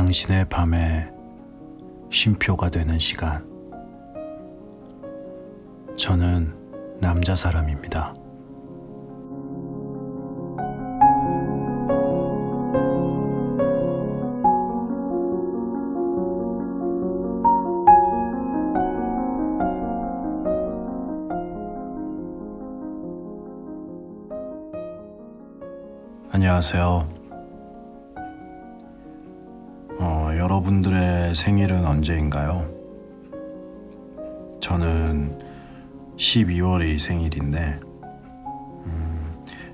당신의 밤에 쉼표가 되는 시간. 저는 남자 사람입니다. 안녕하세요. 여러분들의 생일은 언제인가요? 저는 12월이 생일인데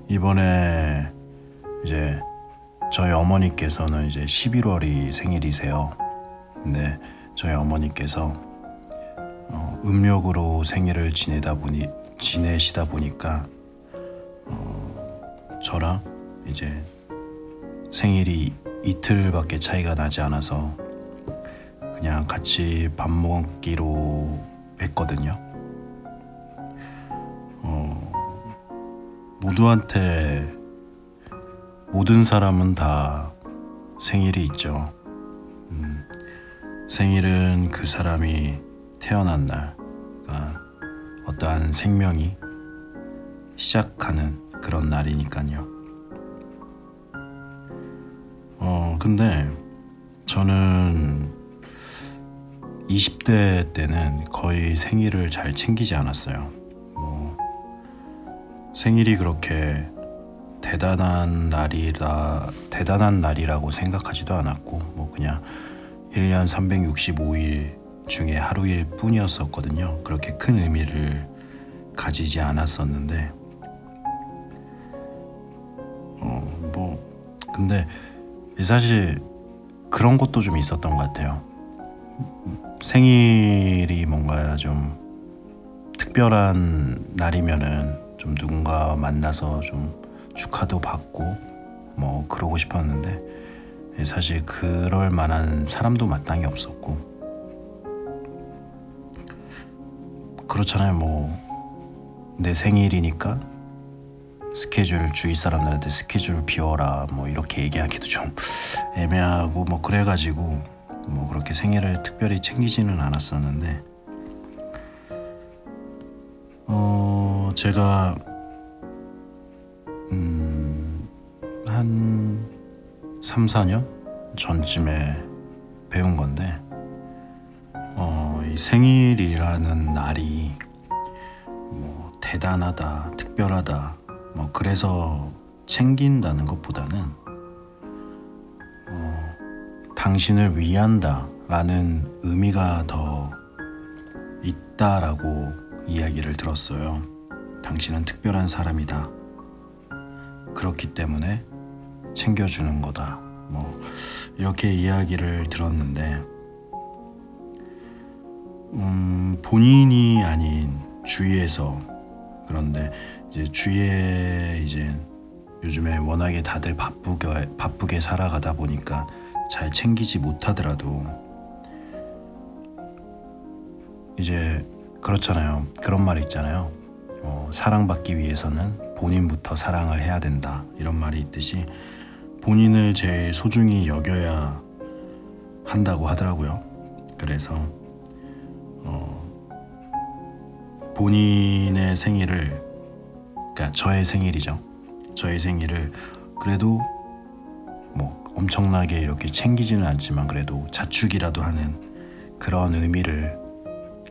이번에 이제 저희 어머니께서는 이제 11월이 생일이세요. 근데 저희 어머니께서 음력으로 생일을 지내시다 보니까 저랑 이제 생일이 이틀밖에 차이가 나지 않아서 그냥 같이 밥 먹기로 했거든요. 모든 사람은 다 생일이 있죠. 생일은 그 사람이 태어난 날, 그러니까 어떠한 생명이 시작하는 그런 날이니까요. 근데 저는 20대 때는 거의 생일을 잘 챙기지 않았어요. 생일이 그렇게 대단한 날이라고 생각하지도 않았고, 그냥 1년 365일 중에 하루일 뿐이었었거든요. 그렇게 큰 의미를 가지지 않았었는데, 근데 사실 그런 것도 좀 있었던 것 같아요. 생일이 뭔가 좀 특별한 날이면은 좀 누군가 만나서 좀 축하도 받고 그러고 싶었는데, 사실 그럴 만한 사람도 마땅히 없었고, 그렇잖아요. 내 생일이니까 주위 사람들한테 스케줄 비워라 이렇게 얘기하기도 좀 애매하고 그래가지고 그렇게 생일을 특별히 챙기지는 않았었는데, 제가 한 3, 4년 전쯤에 배운 건데, 이 생일이라는 날이 대단하다, 특별하다 그래서 챙긴다는 것보다는 당신을 위한다 라는 의미가 더 있다라고 이야기를 들었어요. 당신은 특별한 사람이다, 그렇기 때문에 챙겨주는 거다, 이렇게 이야기를 들었는데, 본인이 아닌 주위에서, 그런데 이제 주위에 이제 요즘에 워낙에 다들 바쁘게 살아가다 보니까 잘 챙기지 못하더라도 이제 그렇잖아요. 그런 말 있잖아요. 사랑받기 위해서는 본인부터 사랑을 해야 된다, 이런 말이 있듯이 본인을 제일 소중히 여겨야 한다고 하더라고요. 그래서 본인의 생일을, 그러니까 저의 생일이죠. 저의 생일을 그래도 엄청나게 이렇게 챙기지는 않지만 그래도 자축이라도 하는 그런 의미를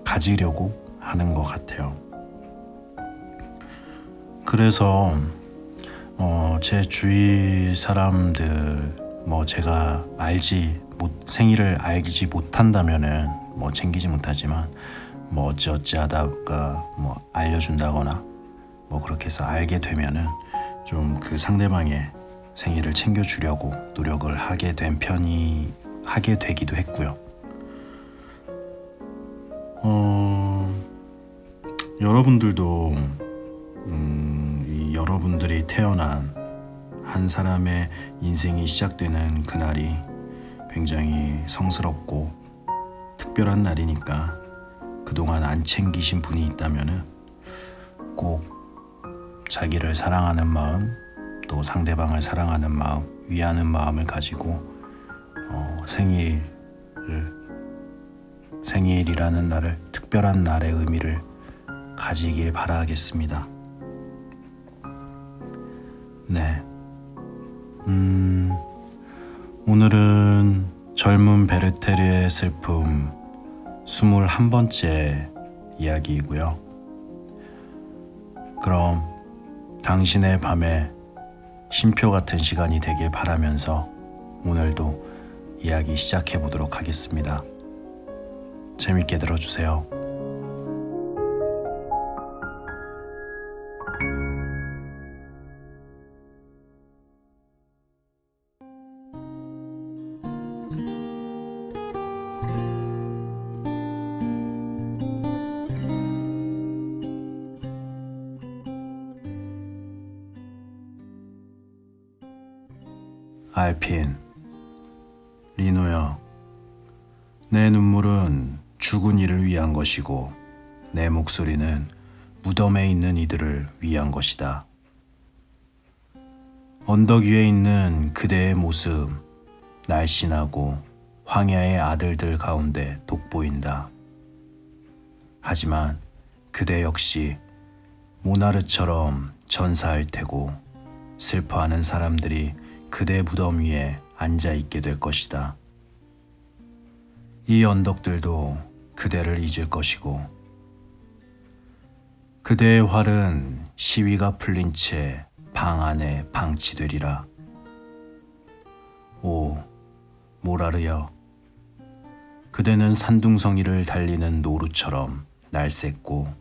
가지려고 하는 것 같아요. 그래서 제 주위 사람들 제가 생일을 알지 못한다면은 챙기지 못하지만 어찌어찌 하다가 알려준다거나 그렇게 해서 알게 되면은 좀 그 상대방의 생일을 챙겨주려고 노력을 하게 되기도 했고요. 여러분들도 여러분들이 태어난 한 사람의 인생이 시작되는 그날이 굉장히 성스럽고 특별한 날이니까 그동안 안 챙기신 분이 있다면은 꼭 자기를 사랑하는 마음, 또 상대방을 사랑하는 마음, 위하는 마음을 가지고 생일이라는 날을 특별한 날의 의미를 가지길 바라겠습니다. 네. 오늘은 젊은 베르테르의 슬픔 21번째 이야기이고요. 그럼 당신의 밤에 쉼표 같은 시간이 되길 바라면서 오늘도 이야기 시작해 보도록 하겠습니다. 재밌게 들어주세요. 알핀, 리노야, 내 눈물은 죽은 이를 위한 것이고 내 목소리는 무덤에 있는 이들을 위한 것이다. 언덕 위에 있는 그대의 모습, 날씬하고 황야의 아들들 가운데 돋보인다. 하지만 그대 역시 모나르처럼 전사할 테고 슬퍼하는 사람들이 그대 무덤 위에 앉아있게 될 것이다. 이 언덕들도 그대를 잊을 것이고 그대의 활은 시위가 풀린 채 방 안에 방치되리라. 오, 모라르여, 그대는 산둥성이를 달리는 노루처럼 날쌔고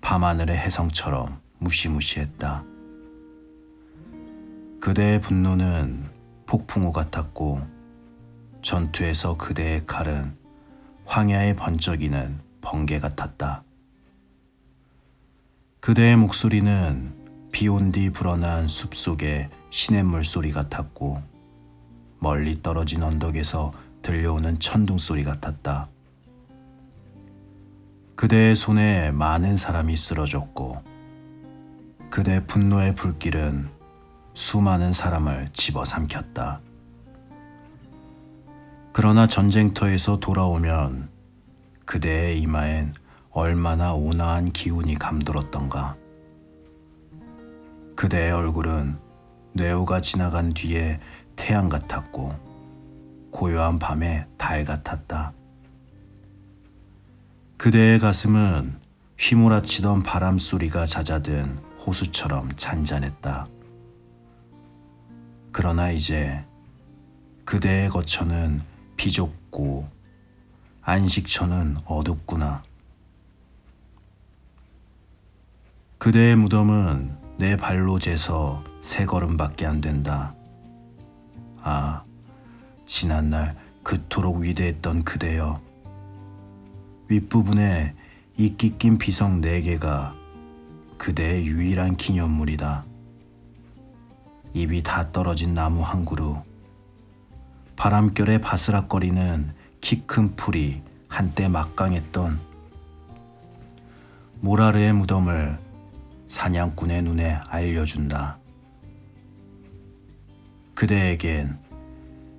밤하늘의 혜성처럼 무시무시했다. 그대의 분노는 폭풍우 같았고 전투에서 그대의 칼은 황야에 번쩍이는 번개 같았다. 그대의 목소리는 비온 뒤 불어난 숲속의 시냇물 소리 같았고 멀리 떨어진 언덕에서 들려오는 천둥 소리 같았다. 그대의 손에 많은 사람이 쓰러졌고 그대 분노의 불길은 수많은 사람을 집어삼켰다. 그러나 전쟁터에서 돌아오면 그대의 이마엔 얼마나 온화한 기운이 감돌었던가. 그대의 얼굴은 뇌우가 지나간 뒤에 태양 같았고 고요한 밤의 달 같았다. 그대의 가슴은 휘몰아치던 바람 소리가 잦아든 호수처럼 잔잔했다. 그러나 이제 그대의 거처는 비좁고 안식처는 어둡구나. 그대의 무덤은 내 발로 재서 3걸음밖에 안 된다. 아, 지난날 그토록 위대했던 그대여. 윗부분에 이끼 낀 비석 4개가 그대의 유일한 기념물이다. 입이 다 떨어진 나무 한 그루, 바람결에 바스락거리는 키 큰 풀이 한때 막강했던 모라르의 무덤을 사냥꾼의 눈에 알려준다. 그대에겐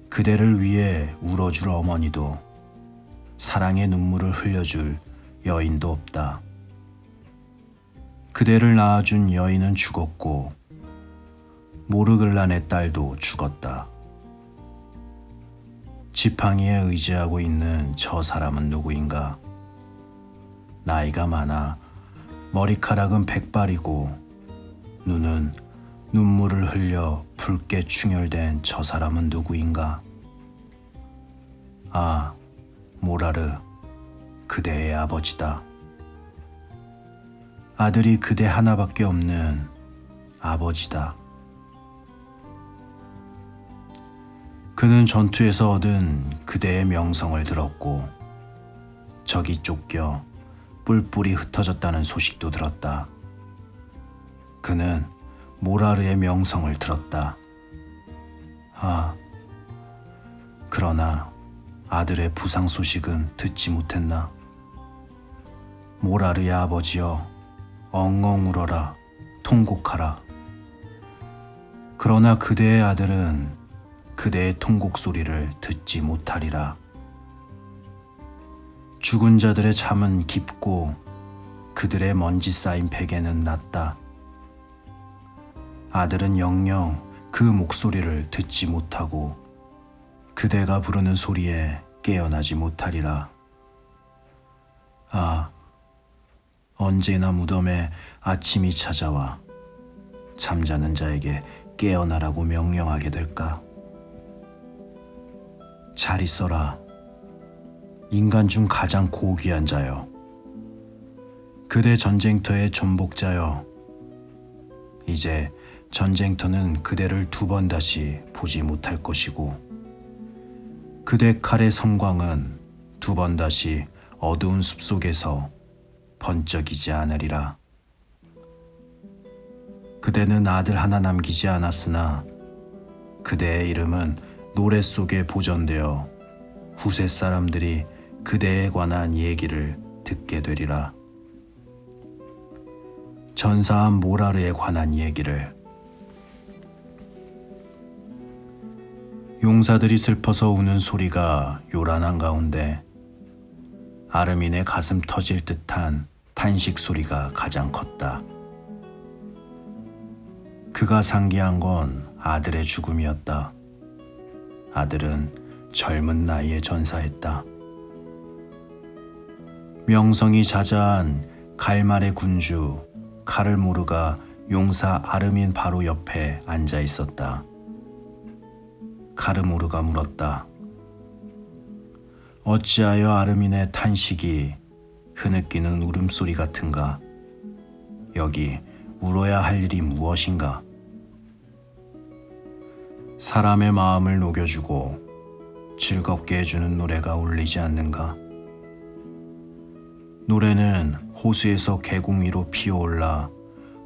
그대를 위해 울어줄 어머니도 사랑의 눈물을 흘려줄 여인도 없다. 그대를 낳아준 여인은 죽었고 모르글란의 딸도 죽었다. 지팡이에 의지하고 있는 저 사람은 누구인가? 나이가 많아 머리카락은 백발이고 눈은 눈물을 흘려 붉게 충혈된 저 사람은 누구인가? 아, 모라르, 그대의 아버지다. 아들이 그대 하나밖에 없는 아버지다. 그는 전투에서 얻은 그대의 명성을 들었고 적이 쫓겨 뿔뿔이 흩어졌다는 소식도 들었다. 그는 모라르의 명성을 들었다. 아, 그러나 아들의 부상 소식은 듣지 못했나? 모라르의 아버지여, 엉엉 울어라, 통곡하라. 그러나 그대의 아들은 그대의 통곡 소리를 듣지 못하리라. 죽은 자들의 잠은 깊고 그들의 먼지 쌓인 베개는 낮다. 아들은 영영 그 목소리를 듣지 못하고 그대가 부르는 소리에 깨어나지 못하리라. 아, 언제나 무덤에 아침이 찾아와 잠자는 자에게 깨어나라고 명령하게 될까? 잘 있어라, 인간 중 가장 고귀한 자여. 그대 전쟁터의 전복자여. 이제 전쟁터는 그대를 두 번 다시 보지 못할 것이고 그대 칼의 성광은 두 번 다시 어두운 숲속에서 번쩍이지 않으리라. 그대는 아들 하나 남기지 않았으나 그대의 이름은 노래 속에 보존되어 후세 사람들이 그대에 관한 얘기를 듣게 되리라. 전사한 모라르에 관한 얘기를. 용사들이 슬퍼서 우는 소리가 요란한 가운데 아르민의 가슴 터질 듯한 탄식 소리가 가장 컸다. 그가 상기한 건 아들의 죽음이었다. 아들은 젊은 나이에 전사했다. 명성이 자자한 갈말의 군주 카를모르가 용사 아르민 바로 옆에 앉아 있었다. 카르모르가 물었다. 어찌하여 아르민의 탄식이 흐느끼는 울음소리 같은가? 여기 울어야 할 일이 무엇인가? 사람의 마음을 녹여주고 즐겁게 해주는 노래가 울리지 않는가? 노래는 호수에서 계곡 위로 피어올라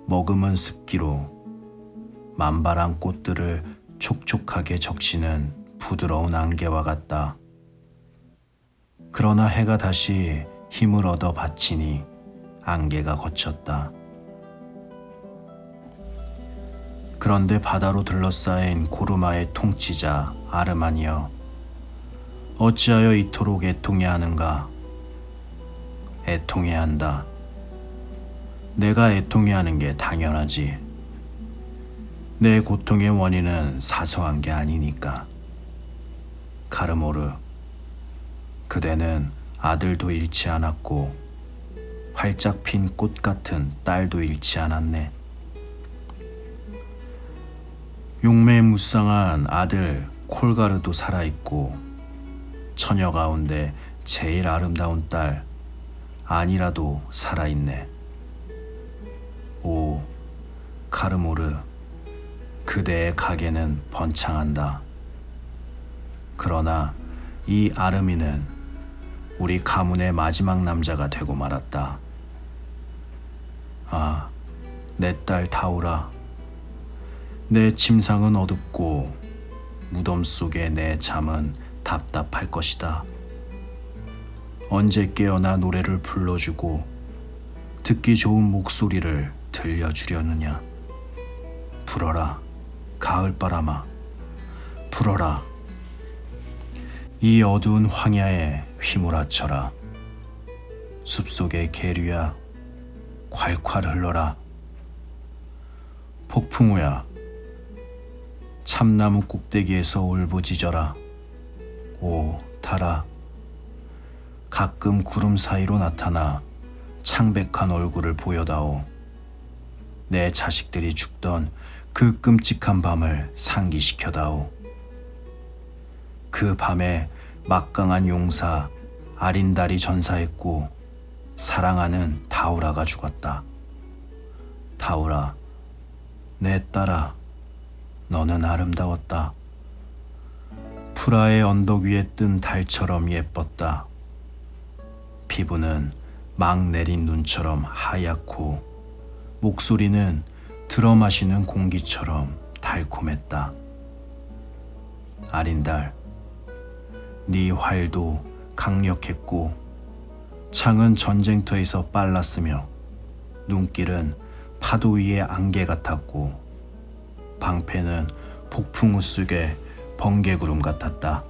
머금은 습기로 만발한 꽃들을 촉촉하게 적시는 부드러운 안개와 같다. 그러나 해가 다시 힘을 얻어 바치니 안개가 걷혔다. 그런데 바다로 둘러싸인 고르마의 통치자 아르마니여, 어찌하여 이토록 애통해야 하는가? 애통해야 한다. 내가 애통해야 하는 게 당연하지. 내 고통의 원인은 사소한 게 아니니까. 카르모르, 그대는 아들도 잃지 않았고 활짝 핀 꽃 같은 딸도 잃지 않았네. 용매에 무쌍한 아들 콜가르도 살아있고 처녀 가운데 제일 아름다운 딸 아니라도 살아있네. 오, 카르모르, 그대의 가게는 번창한다. 그러나 이 아르미는 우리 가문의 마지막 남자가 되고 말았다. 아, 내 딸 다우라. 내 침상은 어둡고 무덤 속의 내 잠은 답답할 것이다. 언제 깨어나 노래를 불러주고 듣기 좋은 목소리를 들려주려느냐. 불어라, 가을바람아, 불어라. 이 어두운 황야에 휘몰아쳐라. 숲속의 계류야, 콸콸 흘러라. 폭풍우야, 참나무 꼭대기에서 울부짖어라. 오, 달아. 가끔 구름 사이로 나타나 창백한 얼굴을 보여다오. 내 자식들이 죽던 그 끔찍한 밤을 상기시켜다오. 그 밤에 막강한 용사 아린달이 전사했고 사랑하는 다우라가 죽었다. 다우라, 내 딸아, 너는 아름다웠다. 프라의 언덕 위에 뜬 달처럼 예뻤다. 피부는 막 내린 눈처럼 하얗고 목소리는 들어 마시는 공기처럼 달콤했다. 아린달, 네 활도 강력했고 창은 전쟁터에서 빨랐으며 눈길은 파도 위의 안개 같았고 방패는 폭풍우 속에 번개구름 같았다.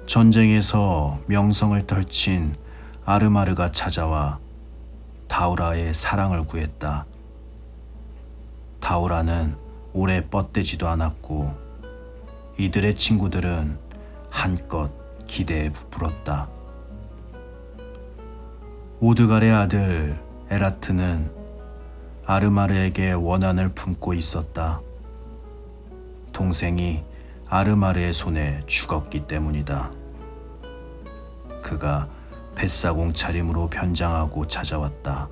전쟁에서 명성을 떨친 아르마르가 찾아와 다우라의 사랑을 구했다. 다우라는 오래 뻗대지도 않았고 이들의 친구들은 한껏 기대에 부풀었다. 오드갈의 아들 에라트는 아르마르에게 원한을 품고 있었다. 동생이 아르마르의 손에 죽었기 때문이다. 그가 뱃사공 차림으로 변장하고 찾아왔다.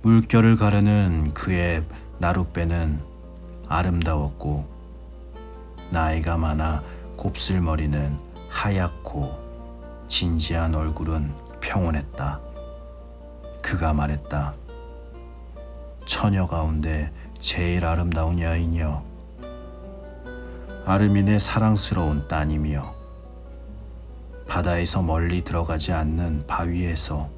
물결을 가르는 그의 나룻배는 아름다웠고 나이가 많아 곱슬머리는 하얗고 진지한 얼굴은 평온했다. 그가 말했다. 처녀 가운데 제일 아름다운 여인이여, 아르민의 사랑스러운 따님이여, 바다에서 멀리 들어가지 않는 바위에서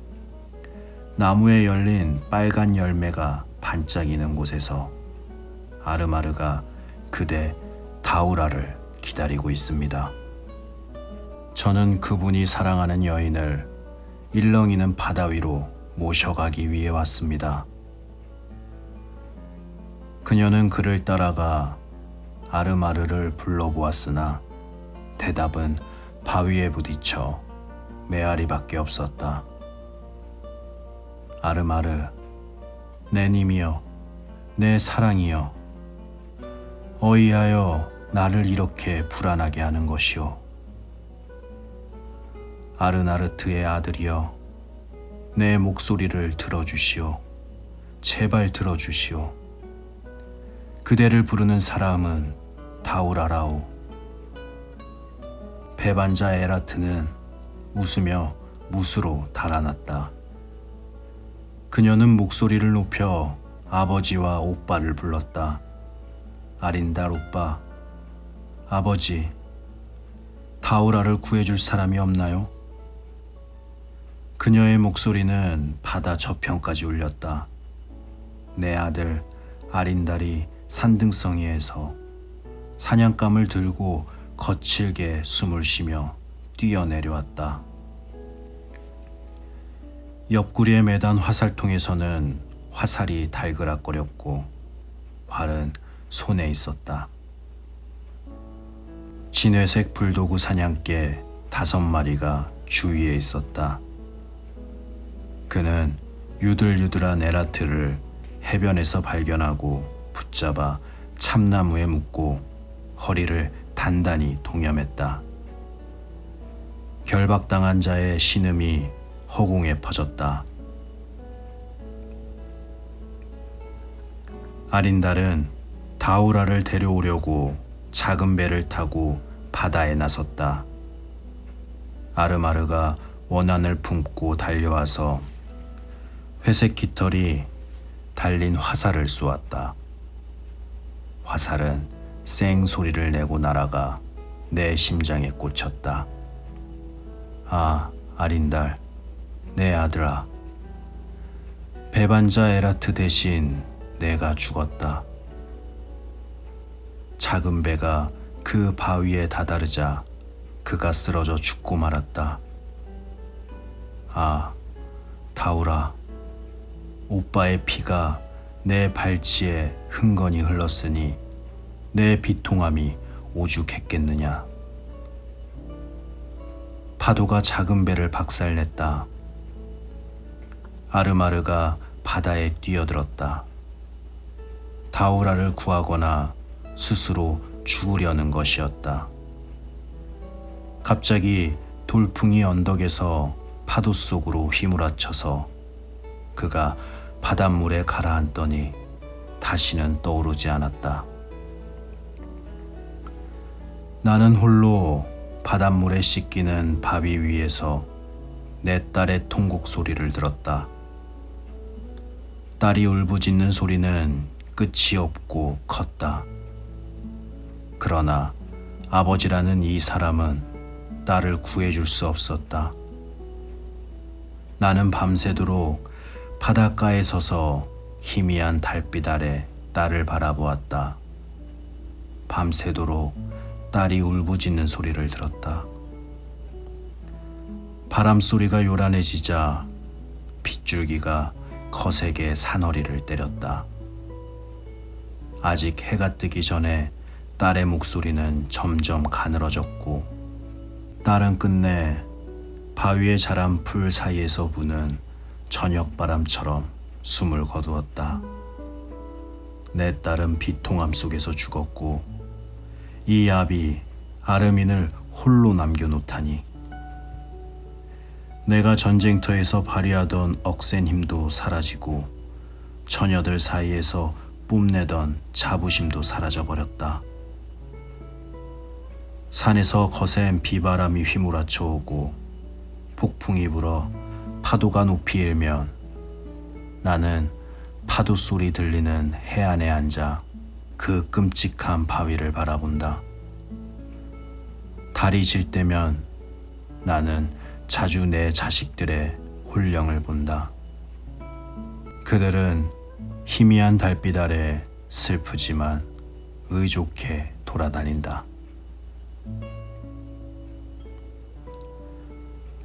나무에 열린 빨간 열매가 반짝이는 곳에서 아르마르가 그대 다우라를 기다리고 있습니다. 저는 그분이 사랑하는 여인을 일렁이는 바다 위로 모셔가기 위해 왔습니다. 그녀는 그를 따라가 아르마르를 불러보았으나 대답은 바위에 부딪혀 메아리밖에 없었다. 아르마르, 내 님이여, 내 사랑이여, 어이하여 나를 이렇게 불안하게 하는 것이오. 아르나르트의 아들이여, 내 목소리를 들어주시오. 제발 들어주시오. 그대를 부르는 사람은 다우라라오. 배반자 에라트는 웃으며 뭇으로 달아났다. 그녀는 목소리를 높여 아버지와 오빠를 불렀다. 아린달 오빠, 아버지, 다우라를 구해줄 사람이 없나요? 그녀의 목소리는 바다 저편까지 울렸다. 내 아들 아린달이 산등성이에서 사냥감을 들고 거칠게 숨을 쉬며 뛰어내려왔다. 옆구리에 매단 화살통에서는 화살이 달그락거렸고 활은 손에 있었다. 진회색 불도구 사냥개 5마리가 주위에 있었다. 그는 유들유들한 에라트를 해변에서 발견하고 붙잡아 참나무에 묶고 허리를 단단히 동여맸다. 결박당한 자의 신음이 허공에 퍼졌다. 아린달은 다우라를 데려오려고 작은 배를 타고 바다에 나섰다. 아르마르가 원한을 품고 달려와서 회색 깃털이 달린 화살을 쏘았다. 화살은 쌩 소리를 내고 날아가 내 심장에 꽂혔다. 아, 아린달, 내 아들아. 배반자 에라트 대신 내가 죽었다. 작은 배가 그 바위에 다다르자 그가 쓰러져 죽고 말았다. 아, 다우라. 오빠의 피가 내 발치에 흥건히 흘렀으니 내 비통함이 오죽했겠느냐. 파도가 작은 배를 박살냈다. 아르마르가 바다에 뛰어들었다. 다우라를 구하거나 스스로 죽으려는 것이었다. 갑자기 돌풍이 언덕에서 파도 속으로 휘몰아쳐서 그가 바닷물에 가라앉더니 다시는 떠오르지 않았다. 나는 홀로 바닷물에 씻기는 바위 위에서 내 딸의 통곡 소리를 들었다. 딸이 울부짖는 소리는 끝이 없고 컸다. 그러나 아버지라는 이 사람은 딸을 구해줄 수 없었다. 나는 밤새도록 바닷가에 서서 희미한 달빛 아래 딸을 바라보았다. 밤새도록 딸이 울부짖는 소리를 들었다. 바람 소리가 요란해지자 빗줄기가 거세게 사너리를 때렸다. 아직 해가 뜨기 전에 딸의 목소리는 점점 가늘어졌고 딸은 끝내 바위에 자란 풀 사이에서 부는 저녁바람처럼 숨을 거두었다. 내 딸은 비통함 속에서 죽었고 이 아비 아르민을 홀로 남겨놓다니. 내가 전쟁터에서 발휘하던 억센 힘도 사라지고 처녀들 사이에서 뽐내던 자부심도 사라져버렸다. 산에서 거센 비바람이 휘몰아쳐 오고 폭풍이 불어 파도가 높이 일면 나는 파도 소리 들리는 해안에 앉아 그 끔찍한 바위를 바라본다. 달이 질 때면 나는 자주 내 자식들의 혼령을 본다. 그들은 희미한 달빛 아래 슬프지만 의좋게 돌아다닌다.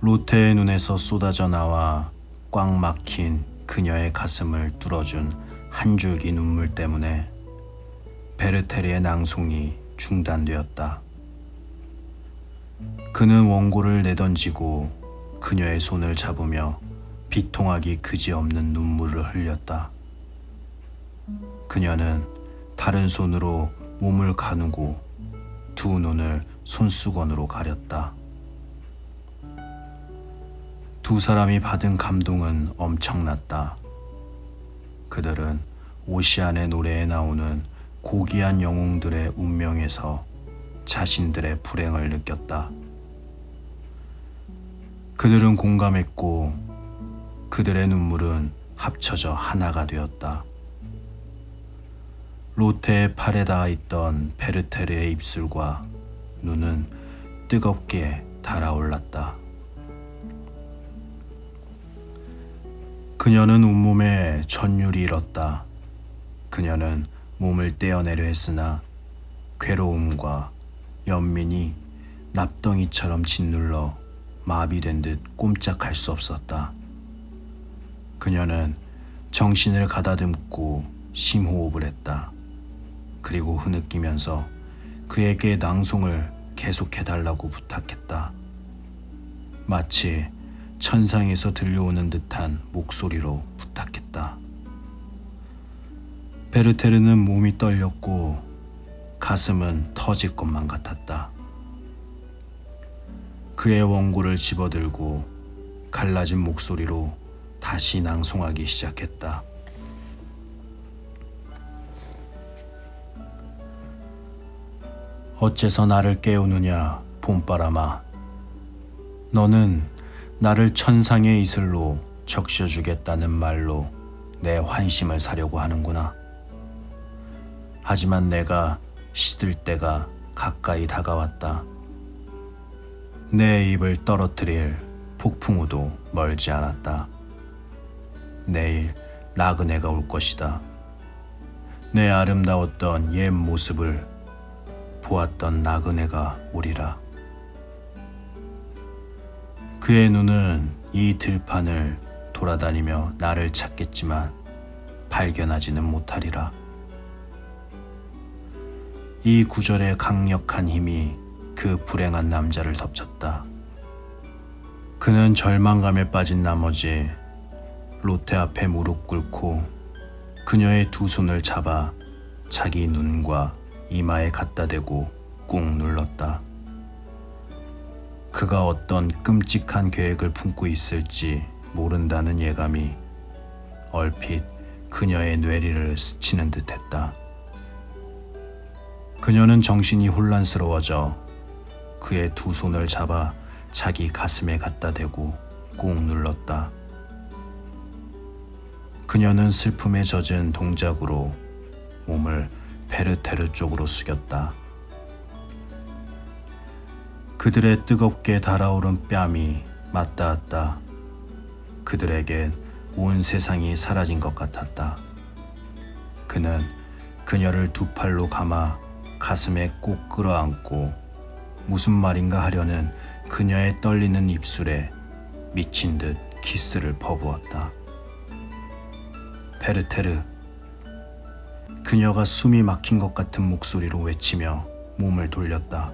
로테의 눈에서 쏟아져 나와 꽉 막힌 그녀의 가슴을 뚫어준 한 줄기 눈물 때문에 베르테르의 낭송이 중단되었다. 그는 원고를 내던지고 그녀의 손을 잡으며 비통하기 그지없는 눈물을 흘렸다. 그녀는 다른 손으로 몸을 가누고 두 눈을 손수건으로 가렸다. 두 사람이 받은 감동은 엄청났다. 그들은 오시안의 노래에 나오는 고귀한 영웅들의 운명에서 자신들의 불행을 느꼈다. 그들은 공감했고 그들의 눈물은 합쳐져 하나가 되었다. 로테의 팔에 닿아 있던 베르테르의 입술과 눈은 뜨겁게 달아올랐다. 그녀는 온몸에 전율이 일었다. 그녀는 몸을 떼어내려 했으나 괴로움과 연민이 납덩이처럼 짓눌러 마비된 듯 꼼짝할 수 없었다. 그녀는 정신을 가다듬고 심호흡을 했다. 그리고 흐느끼면서 그에게 낭송을 계속해달라고 부탁했다. 마치 천상에서 들려오는 듯한 목소리로 부탁했다. 베르테르는 몸이 떨렸고 가슴은 터질 것만 같았다. 그의 원고를 집어들고 갈라진 목소리로 다시 낭송하기 시작했다. 어째서 나를 깨우느냐, 봄바람아. 너는 나를 천상의 이슬로 적셔주겠다는 말로 내 환심을 사려고 하는구나. 하지만 내가 시들 때가 가까이 다가왔다. 내 입을 떨어뜨릴 폭풍우도 멀지 않았다. 내일 나그네가 올 것이다. 내 아름다웠던 옛 모습을 보았던 나그네가 오리라. 그의 눈은 이 들판을 돌아다니며 나를 찾겠지만 발견하지는 못하리라. 이 구절의 강력한 힘이 그 불행한 남자를 덮쳤다. 그는 절망감에 빠진 나머지 로테 앞에 무릎 꿇고 그녀의 두 손을 잡아 자기 눈과 이마에 갖다 대고 꾹 눌렀다. 그가 어떤 끔찍한 계획을 품고 있을지 모른다는 예감이 얼핏 그녀의 뇌리를 스치는 듯했다. 그녀는 정신이 혼란스러워져 그의 두 손을 잡아 자기 가슴에 갖다 대고 꾹 눌렀다. 그녀는 슬픔에 젖은 동작으로 몸을 베르테르 쪽으로 숙였다. 그들의 뜨겁게 달아오른 뺨이 맞닿았다. 그들에겐 온 세상이 사라진 것 같았다. 그는 그녀를 두 팔로 감아 가슴에 꼭 끌어안고 무슨 말인가 하려는 그녀의 떨리는 입술에 미친 듯 키스를 퍼부었다. 베르테르. 그녀가 숨이 막힌 것 같은 목소리로 외치며 몸을 돌렸다.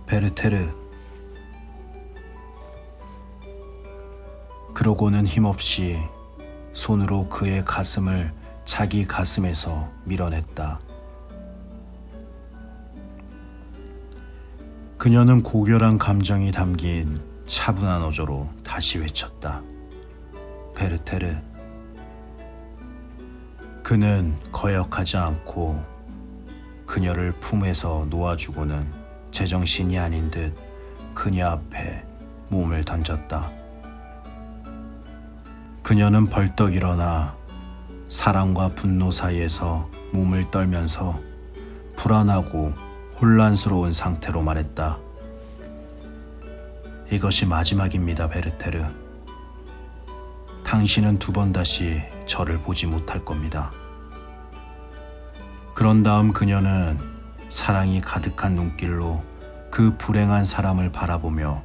베르테르. 그러고는 힘없이 손으로 그의 가슴을 자기 가슴에서 밀어냈다. 그녀는 고결한 감정이 담긴 차분한 어조로 다시 외쳤다. 베르테르. 그는 거역하지 않고 그녀를 품에서 놓아주고는 제정신이 아닌 듯 그녀 앞에 몸을 던졌다. 그녀는 벌떡 일어나 사랑과 분노 사이에서 몸을 떨면서 불안하고 혼란스러운 상태로 말했다. 이것이 마지막입니다, 베르테르. 당신은 2번 다시 저를 보지 못할 겁니다. 그런 다음 그녀는 사랑이 가득한 눈길로 그 불행한 사람을 바라보며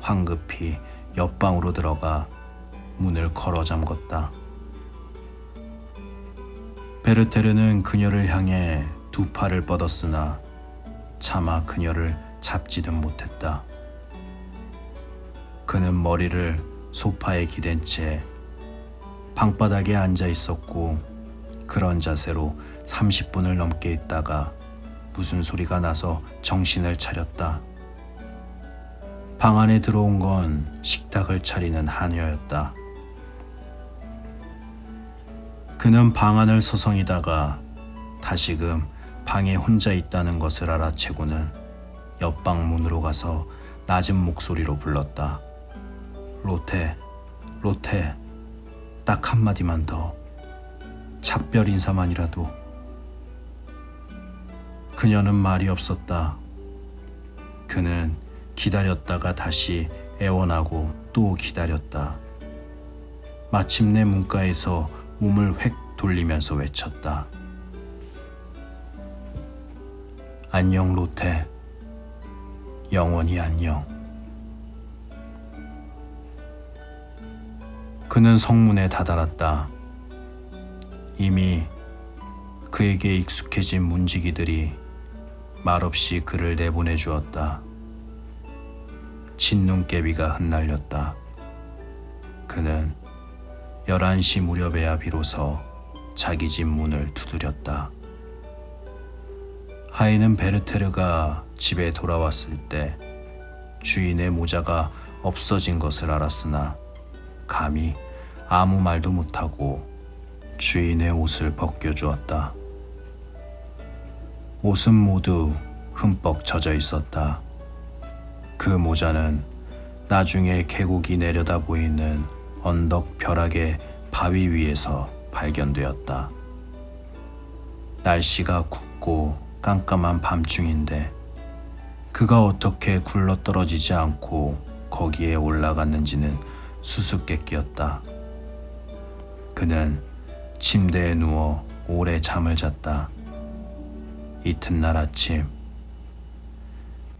황급히 옆방으로 들어가 문을 걸어 잠궜다. 베르테르는 그녀를 향해 2 팔을 뻗었으나 차마 그녀를 잡지는 못했다. 그는 머리를 소파에 기댄 채 방바닥에 앉아 있었고 그런 자세로 30분을 넘게 있다가 무슨 소리가 나서 정신을 차렸다. 방 안에 들어온 건 식탁을 차리는 하녀였다. 그는 방 안을 서성이다가 다시금 방에 혼자 있다는 것을 알아채고는 옆방 문으로 가서 낮은 목소리로 불렀다. 로테, 로테, 딱 한마디만 더. 작별 인사만이라도. 그녀는 말이 없었다. 그는 기다렸다가 다시 애원하고 또 기다렸다. 마침내 문가에서 몸을 획 돌리면서 외쳤다. 안녕, 로테. 영원히 안녕. 그는 성문에 다다랐다. 이미 그에게 익숙해진 문지기들이 말없이 그를 내보내 주었다. 진눈깨비가 흩날렸다. 그는 11시 무렵에야 비로소 자기 집 문을 두드렸다. 하인은 베르테르가 집에 돌아왔을 때 주인의 모자가 없어진 것을 알았으나 감히 아무 말도 못하고 주인의 옷을 벗겨주었다. 옷은 모두 흠뻑 젖어 있었다. 그 모자는 나중에 계곡이 내려다 보이는 언덕 벼락의 바위 위에서 발견되었다. 날씨가 굽고 깜깜한 밤중인데 그가 어떻게 굴러떨어지지 않고 거기에 올라갔는지는 수수께끼였다. 그는 침대에 누워 오래 잠을 잤다. 이튿날 아침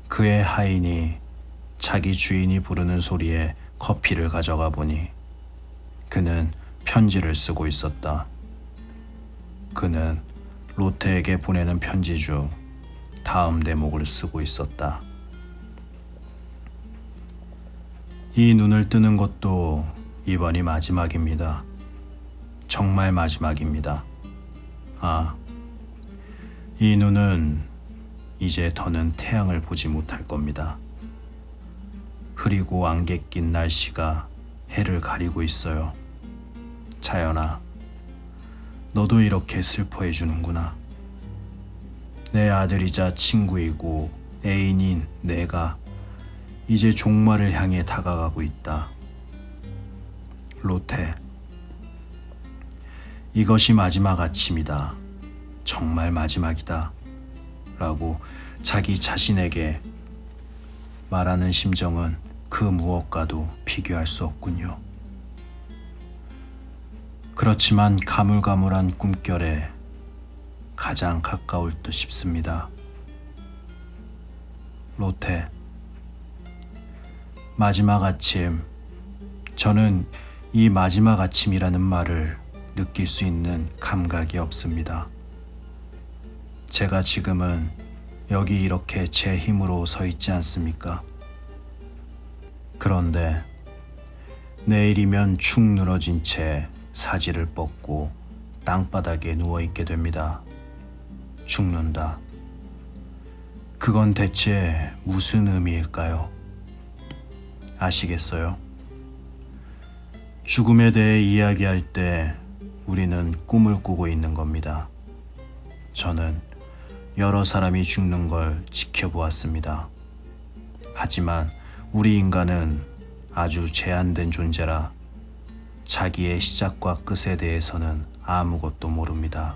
그의 하인이 자기 주인이 부르는 소리에 커피를 가져가 보니 그는 편지를 쓰고 있었다. 그는 로테에게 보내는 편지 중 다음 대목을 쓰고 있었다. 이 눈을 뜨는 것도 이번이 마지막입니다. 정말 마지막입니다. 아, 이 눈은 이제 더는 태양을 보지 못할 겁니다. 흐리고 안개 낀 날씨가 해를 가리고 있어요. 자연아, 너도 이렇게 슬퍼해 주는구나. 내 아들이자 친구이고 애인인 내가 이제 종말을 향해 다가가고 있다. 로테, 이것이 마지막 아침이다. 정말 마지막이다. 라고 자기 자신에게 말하는 심정은 그 무엇과도 비교할 수 없군요. 그렇지만 가물가물한 꿈결에 가장 가까울 듯 싶습니다. 로테. 마지막 아침. 저는 이 마지막 아침이라는 말을 느낄 수 있는 감각이 없습니다. 제가 지금은 여기 이렇게 제 힘으로 서 있지 않습니까? 그런데 내일이면 축 늘어진 채 사지를 뻗고 땅바닥에 누워있게 됩니다. 죽는다. 그건 대체 무슨 의미일까요? 아시겠어요? 죽음에 대해 이야기할 때 우리는 꿈을 꾸고 있는 겁니다. 저는 여러 사람이 죽는 걸 지켜보았습니다. 하지만 우리 인간은 아주 제한된 존재라 자기의 시작과 끝에 대해서는 아무것도 모릅니다.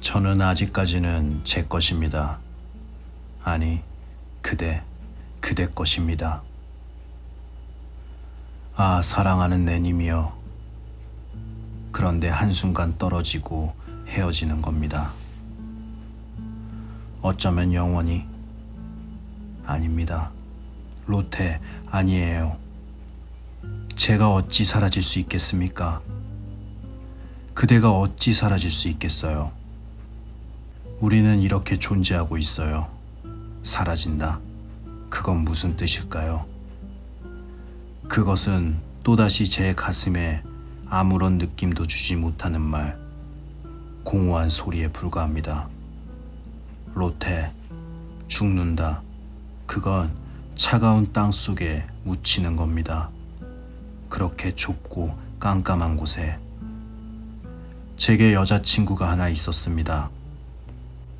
저는 아직까지는 제 것입니다. 아니, 그대 것입니다. 아, 사랑하는 내 님이여. 그런데 한순간 떨어지고 헤어지는 겁니다. 어쩌면 영원히? 아닙니다. 로테, 아니에요. 제가 어찌 사라질 수 있겠습니까? 그대가 어찌 사라질 수 있겠어요? 우리는 이렇게 존재하고 있어요. 사라진다. 그건 무슨 뜻일까요? 그것은 또다시 제 가슴에 아무런 느낌도 주지 못하는 말, 공허한 소리에 불과합니다. 로테, 죽는다. 그건 차가운 땅 속에 묻히는 겁니다. 그렇게 좁고 깜깜한 곳에. 제게 여자친구가 하나 있었습니다.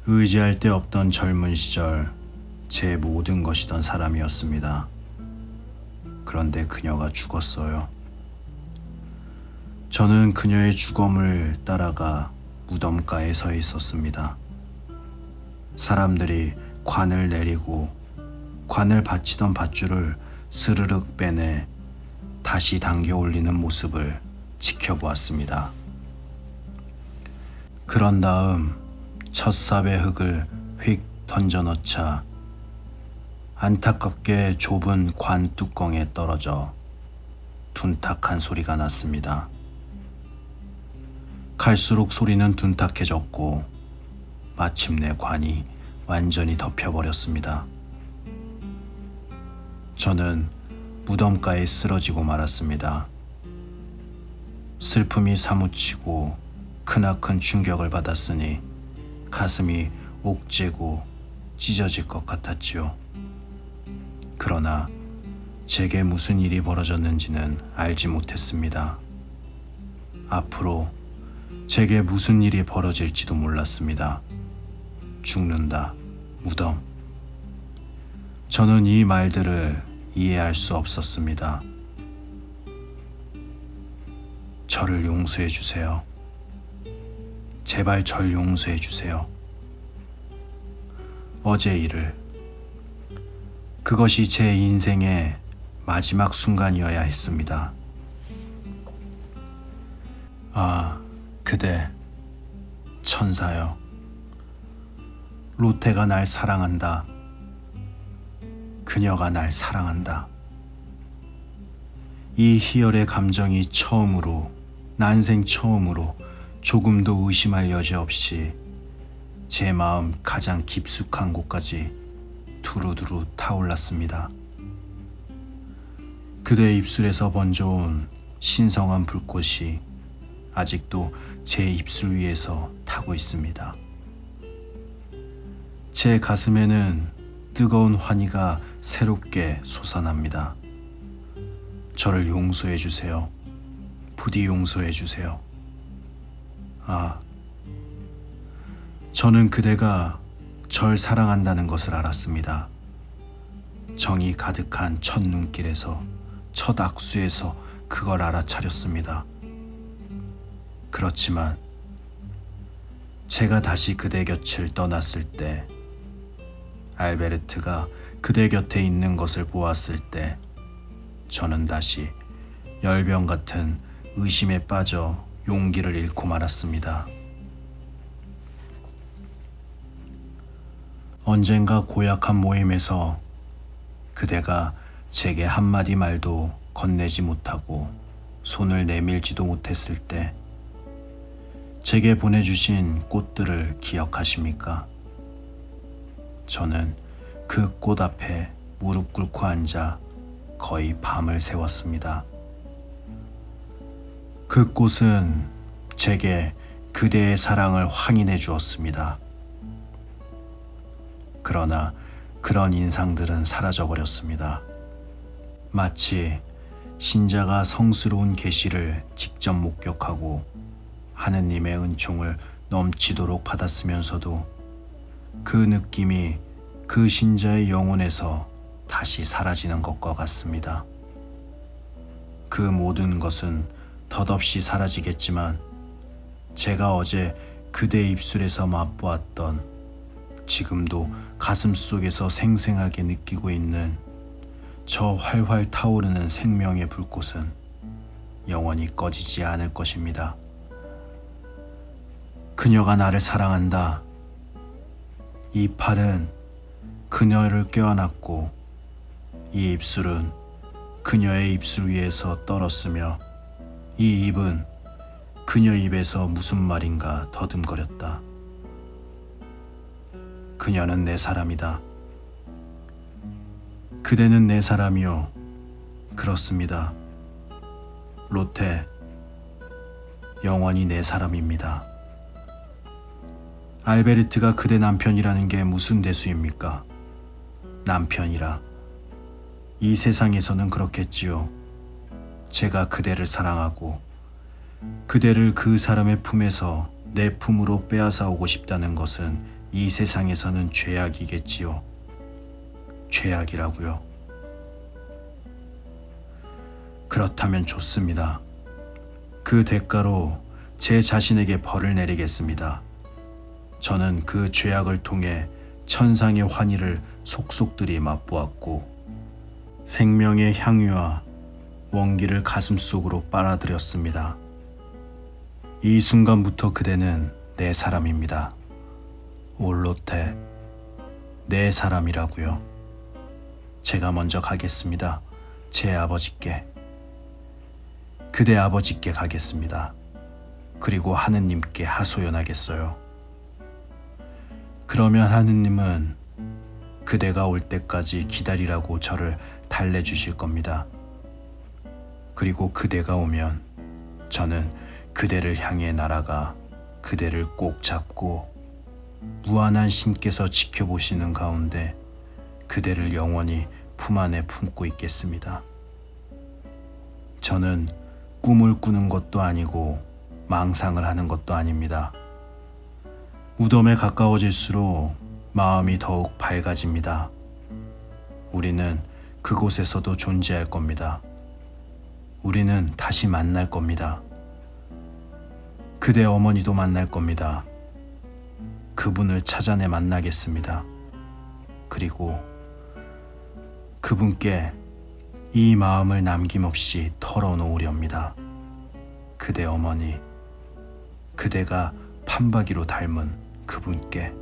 의지할 데 없던 젊은 시절 제 모든 것이던 사람이었습니다. 그런데 그녀가 죽었어요. 저는 그녀의 죽음을 따라가 무덤가에 서 있었습니다. 사람들이 관을 내리고 관을 받치던 밧줄을 스르륵 빼내 다시 당겨 올리는 모습을 지켜보았습니다. 그런 다음 첫 삽의 흙을 휙 던져넣자 안타깝게 좁은 관 뚜껑에 떨어져 둔탁한 소리가 났습니다. 갈수록 소리는 둔탁해졌고 마침내 관이 완전히 덮여버렸습니다. 저는 무덤가에 쓰러지고 말았습니다. 슬픔이 사무치고 크나큰 충격을 받았으니 가슴이 옥죄고 찢어질 것 같았지요. 그러나 제게 무슨 일이 벌어졌는지는 알지 못했습니다. 앞으로 제게 무슨 일이 벌어질지도 몰랐습니다. 죽는다, 무덤. 저는 이 말들을 이해할 수 없었습니다. 저를 용서해 주세요. 제발 절 용서해 주세요. 어제 일을. 그것이 제 인생의 마지막 순간이어야 했습니다. 아, 그대, 천사여. 로테가 날 사랑한다. 그녀가 날 사랑한다. 이 희열의 감정이 처음으로, 난생 처음으로 조금도 의심할 여지 없이 제 마음 가장 깊숙한 곳까지 두루두루 타올랐습니다. 그대 입술에서 번져온 신성한 불꽃이 아직도 제 입술 위에서 타고 있습니다. 제 가슴에는 뜨거운 환희가 새롭게 솟아납니다. 저를 용서해 주세요. 부디 용서해 주세요. 아, 저는 그대가 절 사랑한다는 것을 알았습니다. 정이 가득한 첫 눈길에서, 첫 악수에서 그걸 알아차렸습니다. 그렇지만 제가 다시 그대 곁을 떠났을 때, 알베르트가 그대 곁에 있는 것을 보았을 때 저는 다시 열병 같은 의심에 빠져 용기를 잃고 말았습니다. 언젠가 고약한 모임에서 그대가 제게 한마디 말도 건네지 못하고 손을 내밀지도 못했을 때 제게 보내주신 꽃들을 기억하십니까? 저는 그 꽃 앞에 무릎 꿇고 앉아 거의 밤을 새웠습니다. 그 꽃은 제게 그대의 사랑을 확인해 주었습니다. 그러나 그런 인상들은 사라져 버렸습니다. 마치 신자가 성스러운 계시를 직접 목격하고 하느님의 은총을 넘치도록 받았으면서도 그 느낌이 그 신자의 영혼에서 다시 사라지는 것과 같습니다. 그 모든 것은 덧없이 사라지겠지만 제가 어제 그대 입술에서 맛보았던, 지금도 가슴 속에서 생생하게 느끼고 있는 저 활활 타오르는 생명의 불꽃은 영원히 꺼지지 않을 것입니다. 그녀가 나를 사랑한다. 이 팔은 그녀를 껴안았고 이 입술은 그녀의 입술 위에서 떨었으며 이 입은 그녀 입에서 무슨 말인가 더듬거렸다. 그녀는 내 사람이다. 그대는 내 사람이요. 그렇습니다. 로테, 영원히 내 사람입니다. 알베르트가 그대 남편이라는 게 무슨 대수입니까? 남편이라. 이 세상에서는 그렇겠지요. 제가 그대를 사랑하고 그대를 그 사람의 품에서 내 품으로 빼앗아 오고 싶다는 것은 이 세상에서는 죄악이겠지요. 죄악이라고요. 그렇다면 좋습니다. 그 대가로 제 자신에게 벌을 내리겠습니다. 저는 그 죄악을 통해 천상의 환희를 속속들이 맛보았고 생명의 향유와 원기를 가슴속으로 빨아들였습니다. 이 순간부터 그대는 내 사람입니다. 올로테, 내 사람이라고요. 제가 먼저 가겠습니다. 제 아버지께. 그대 아버지께 가겠습니다. 그리고 하느님께 하소연하겠어요. 그러면 하느님은 그대가 올 때까지 기다리라고 저를 달래주실 겁니다. 그리고 그대가 오면 저는 그대를 향해 날아가 그대를 꼭 잡고 무한한 신께서 지켜보시는 가운데 그대를 영원히 품 안에 품고 있겠습니다. 저는 꿈을 꾸는 것도 아니고 망상을 하는 것도 아닙니다. 무덤에 가까워질수록 마음이 더욱 밝아집니다. 우리는 그곳에서도 존재할 겁니다. 우리는 다시 만날 겁니다. 그대 어머니도 만날 겁니다. 그분을 찾아내 만나겠습니다. 그리고 그분께 이 마음을 남김없이 털어놓으렵니다. 그대 어머니, 그대가 판박이로 닮은 그분께.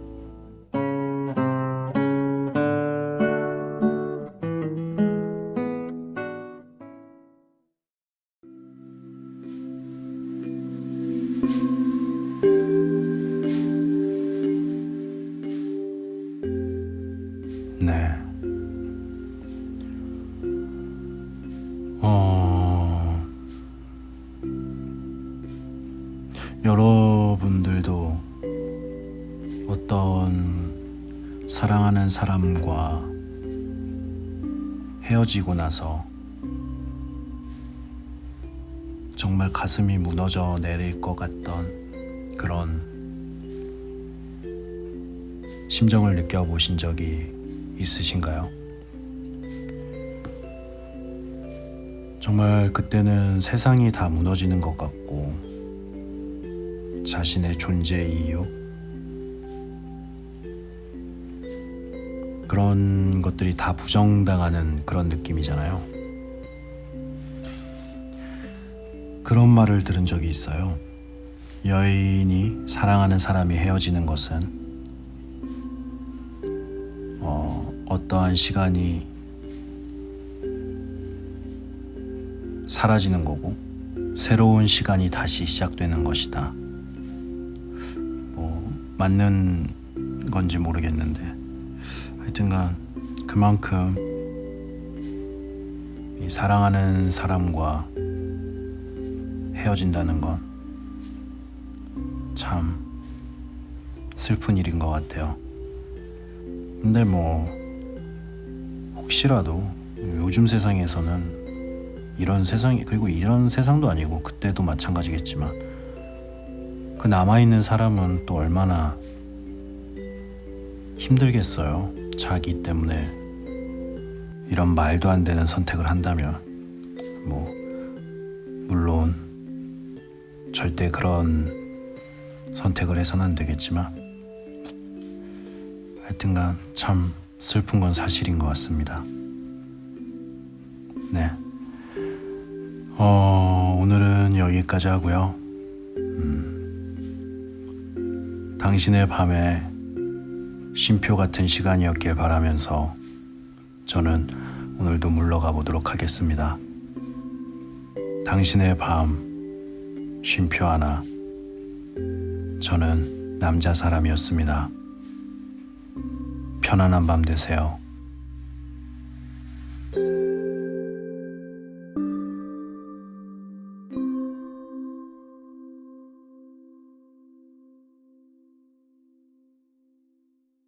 네. 여러분들도 어떤 사랑하는 사람과 헤어지고 나서 정말 가슴이 무너져 내릴 것 같던 그런 심정을 느껴보신 적이 있으신가요? 정말 그때는 세상이 다 무너지는 것 같고 자신의 존재 이유, 그런 것들이 다 부정당하는 그런 느낌이잖아요. 그런 말을 들은 적이 있어요. 여인이 사랑하는 사람이 헤어지는 것은 어떠한 시간이 사라지는 거고 새로운 시간이 다시 시작되는 것이다. 맞는 건지 모르겠는데 하여튼간 그만큼 이 사랑하는 사람과 헤어진다는 건 참 슬픈 일인 것 같아요. 근데 혹시라도 요즘 세상에서는 이런 세상이, 그리고 이런 세상도 아니고 그때도 마찬가지겠지만 그 남아있는 사람은 또 얼마나 힘들겠어요. 자기 때문에 이런 말도 안 되는 선택을 한다면. 물론 절대 그런 선택을 해서는 안 되겠지만 하여튼간 참 슬픈 건 사실인 것 같습니다. 네. 오늘은 여기까지 하고요. 당신의 밤에 쉼표 같은 시간이었길 바라면서 저는 오늘도 물러가 보도록 하겠습니다. 당신의 밤 쉼표 하나. 저는 남자 사람이었습니다. 편안한 밤 되세요.